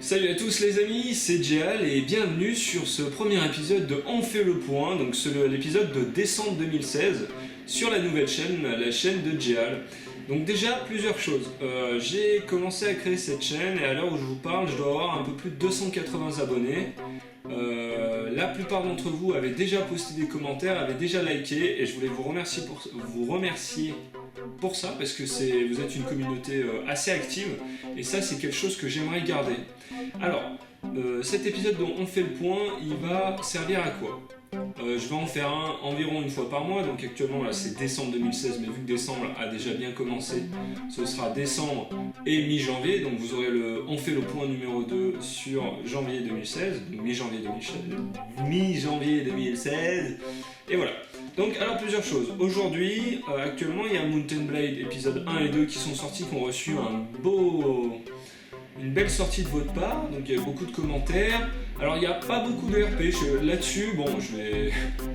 Salut à tous les amis, c'est Djéal et bienvenue sur ce premier épisode de On fait le point, donc l'épisode de décembre 2016 sur la nouvelle chaîne, la chaîne de Djéal. Donc déjà plusieurs choses, j'ai commencé à créer cette chaîne et à l'heure où je vous parle je dois avoir un peu plus de 280 abonnés. La plupart d'entre vous avaient déjà posté des commentaires, avaient déjà liké et je voulais vous remercier pour ça parce que vous êtes une communauté assez active et ça c'est quelque chose que j'aimerais garder. Alors, cet épisode dont on fait le point, il va servir à quoi ? Je vais en faire un environ une fois par mois, donc actuellement là c'est décembre 2016, mais vu que décembre a déjà bien commencé, ce sera décembre et mi-janvier, donc vous aurez on fait le point numéro 2 sur janvier 2016, donc mi-janvier 2016, et voilà. Donc alors plusieurs choses, aujourd'hui, actuellement il y a Mountain Blade épisode 1 et 2 qui sont sortis, qui ont reçu une belle sortie de votre part, donc il y a beaucoup de commentaires. Alors il n'y a pas beaucoup de RP là-dessus, bon je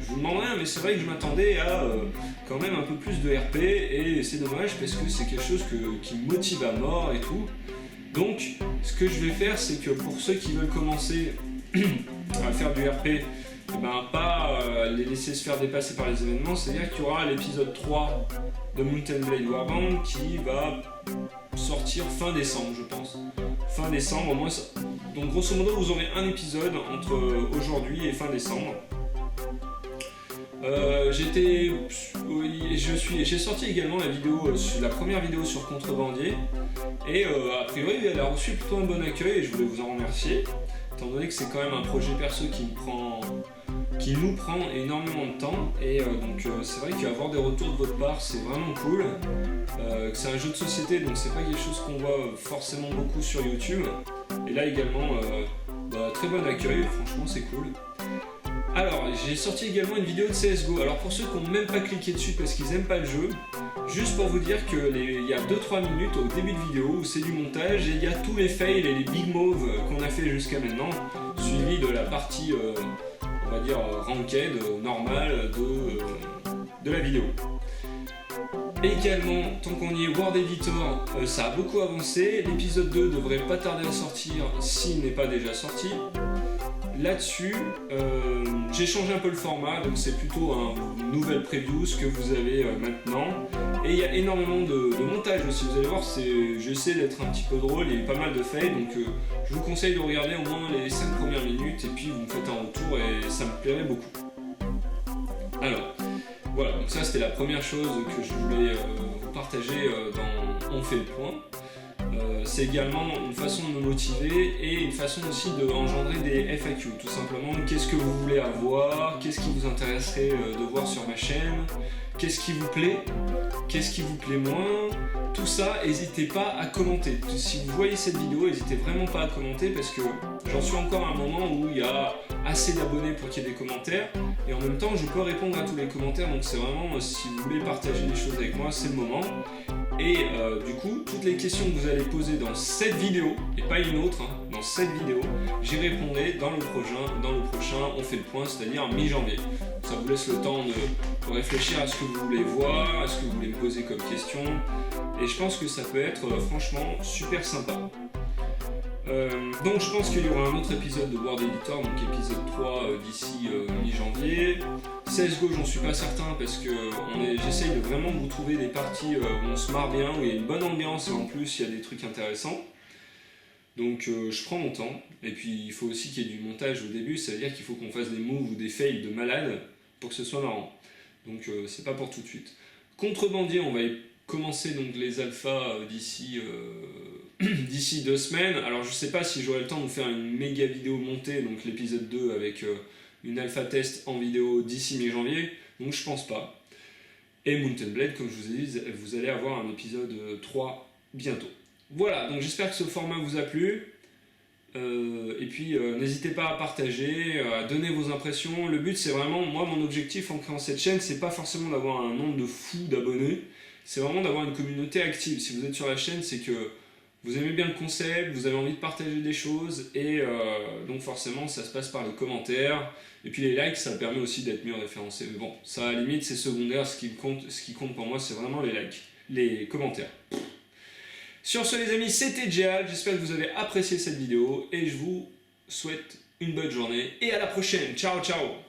vous demande rien, mais c'est vrai que je m'attendais à quand même un peu plus de RP et c'est dommage parce que c'est quelque chose qui me motive à mort et tout. Donc ce que je vais faire, c'est que pour ceux qui veulent commencer à faire du RP, pas les laisser se faire dépasser par les événements, c'est-à-dire qu'il y aura l'épisode 3 de Mountain Blade Warband qui va sortir fin décembre je pense. Fin décembre, moi ça... Donc grosso modo vous aurez un épisode entre aujourd'hui et fin décembre. J'ai sorti également la première vidéo sur Contrebandier et a priori elle a reçu plutôt un bon accueil et je voulais vous en remercier étant donné que c'est quand même un projet perso qui nous prend énormément de temps et donc c'est vrai qu'avoir des retours de votre part c'est vraiment cool, que c'est un jeu de société donc c'est pas quelque chose qu'on voit forcément beaucoup sur YouTube et là également très bon accueil, franchement c'est cool. Alors j'ai sorti également une vidéo de CSGO, alors pour ceux qui n'ont même pas cliqué dessus parce qu'ils aiment pas le jeu, juste pour vous dire qu'il y a 2-3 minutes au début de vidéo où c'est du montage et il y a tous les fails et les big moves qu'on a fait jusqu'à maintenant, suivi de la partie on va dire ranked, normale de la vidéo. Et également, tant qu'on y est, World Editor, ça a beaucoup avancé, l'épisode 2 devrait pas tarder à sortir s'il n'est pas déjà sorti. Là-dessus, j'ai changé un peu le format, donc c'est plutôt une nouvelle preview, ce que vous avez maintenant. Et il y a énormément de montage aussi, vous allez voir, j'essaie d'être un petit peu drôle, il y a eu pas mal de fails, donc je vous conseille de regarder au moins les 5 premières minutes, et puis vous me faites un retour, et ça me plairait beaucoup. Alors, voilà, donc ça c'était la première chose que je voulais vous partager dans On fait le point. C'est également une façon de me motiver et une façon aussi d'engendrer des FAQ, tout simplement. Qu'est-ce que vous voulez avoir, qu'est-ce qui vous intéresserait de voir sur ma chaîne, qu'est-ce qui vous plaît moins, tout ça, n'hésitez pas à commenter. Si vous voyez cette vidéo, n'hésitez vraiment pas à commenter parce que j'en suis encore à un moment où il y a assez d'abonnés pour qu'il y ait des commentaires et en même temps je peux répondre à tous les commentaires, donc c'est vraiment, si vous voulez partager des choses avec moi, c'est le moment. Et du coup, toutes les questions que vous allez poser dans cette vidéo, et pas une autre, dans cette vidéo, j'y répondrai dans le prochain On fait le point, c'est-à-dire mi-janvier. Ça vous laisse le temps de réfléchir à ce que vous voulez voir, à ce que vous voulez me poser comme question, et je pense que ça peut être franchement super sympa. Donc je pense qu'il y aura un autre épisode de World Editor, donc épisode 3 d'ici mi-janvier. CSGO j'en suis pas certain parce que j'essaye de vraiment vous trouver des parties où on se marre bien, où il y a une bonne ambiance et en plus il y a des trucs intéressants. Donc je prends mon temps, et puis il faut aussi qu'il y ait du montage au début, ça veut dire qu'il faut qu'on fasse des moves ou des fails de malade pour que ce soit marrant. Donc c'est pas pour tout de suite. Contrebandier, on va y commencer donc les alphas d'ici 2 semaines. Alors je sais pas si j'aurai le temps de vous faire une méga vidéo montée, donc l'épisode 2 avec une alpha test en vidéo d'ici mi-janvier, donc je pense pas. Et Mountain Blade, comme je vous ai dit, vous allez avoir un épisode 3 bientôt. Voilà, donc j'espère que ce format vous a plu. Et puis n'hésitez pas à partager, à donner vos impressions. Le but c'est vraiment, moi mon objectif en créant cette chaîne, c'est pas forcément d'avoir un nombre de fous d'abonnés, c'est vraiment d'avoir une communauté active. Si vous êtes sur la chaîne, c'est que vous aimez bien le concept, vous avez envie de partager des choses, et donc forcément ça se passe par les commentaires, et puis les likes ça permet aussi d'être mieux référencé. Mais bon, ça à la limite c'est secondaire, ce qui compte pour moi c'est vraiment les likes, les commentaires. Sur ce les amis, c'était Jal, j'espère que vous avez apprécié cette vidéo et je vous souhaite une bonne journée et à la prochaine. Ciao ciao.